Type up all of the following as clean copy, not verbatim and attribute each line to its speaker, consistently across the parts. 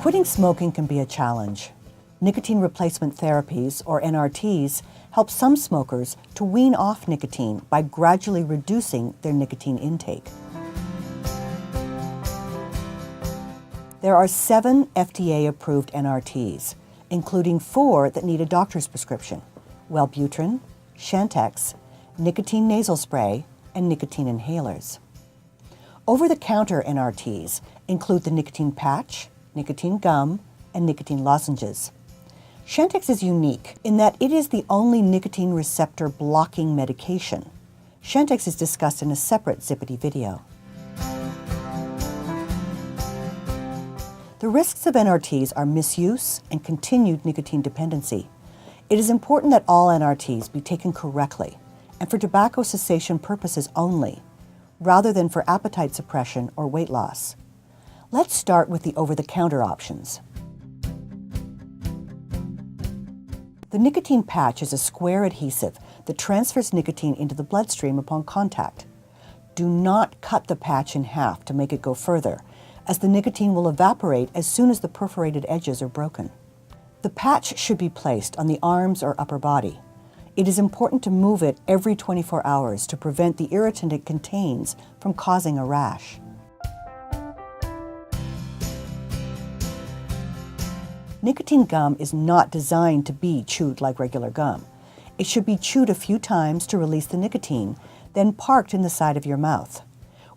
Speaker 1: Quitting smoking can be a challenge. Nicotine replacement therapies, or NRTs, help some smokers to wean off nicotine by gradually reducing their nicotine intake. There are 7 FDA-approved NRTs, including 4 that need a doctor's prescription: Wellbutrin, Chantix, nicotine nasal spray, and nicotine inhalers. Over-the-counter NRTs include the nicotine patch, nicotine gum, and nicotine lozenges. Chantix is unique in that it is the only nicotine receptor blocking medication. Chantix is discussed in a separate Zippity video. The risks of NRTs are misuse and continued nicotine dependency. It is important that all NRTs be taken correctly and for tobacco cessation purposes only, rather than for appetite suppression or weight loss. Let's start with the over-the-counter options. The nicotine patch is a square adhesive that transfers nicotine into the bloodstream upon contact. Do not cut the patch in half to make it go further, as the nicotine will evaporate as soon as the perforated edges are broken. The patch should be placed on the arms or upper body. It is important to move it every 24 hours to prevent the irritant it contains from causing a rash. Nicotine gum is not designed to be chewed like regular gum. It should be chewed a few times to release the nicotine, then parked in the side of your mouth.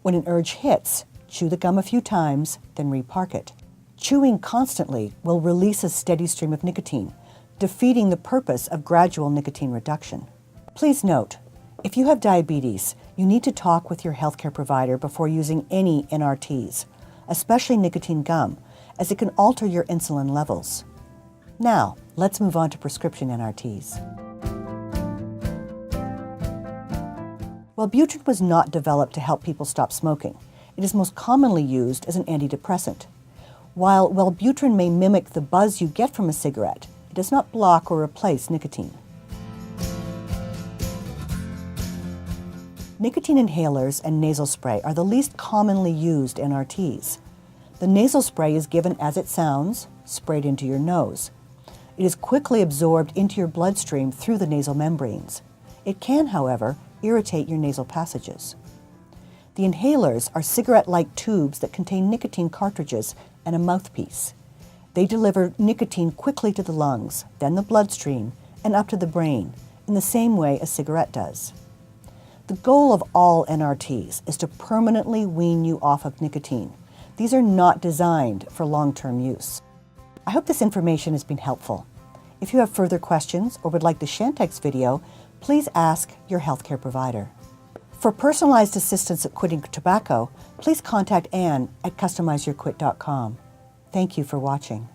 Speaker 1: When an urge hits, chew the gum a few times, then repark it. Chewing constantly will release a steady stream of nicotine, defeating the purpose of gradual nicotine reduction. Please note, if you have diabetes, you need to talk with your healthcare provider before using any NRTs, especially nicotine gum, as it can alter your insulin levels. Now, let's move on to prescription NRTs. Wellbutrin was not developed to help people stop smoking. It is most commonly used as an antidepressant. While Wellbutrin may mimic the buzz you get from a cigarette, it does not block or replace nicotine. Nicotine inhalers and nasal spray are the least commonly used NRTs. The nasal spray is given as it sounds, sprayed into your nose. It is quickly absorbed into your bloodstream through the nasal membranes. It can, however, irritate your nasal passages. The inhalers are cigarette-like tubes that contain nicotine cartridges and a mouthpiece. They deliver nicotine quickly to the lungs, then the bloodstream, and up to the brain, in the same way a cigarette does. The goal of all NRTs is to permanently wean you off of nicotine. These are not designed for long-term use. I hope this information has been helpful. If you have further questions or would like the Chantix video, please ask your healthcare provider. For personalized assistance at quitting tobacco, please contact Anne at customizeyourquit.com. Thank you for watching.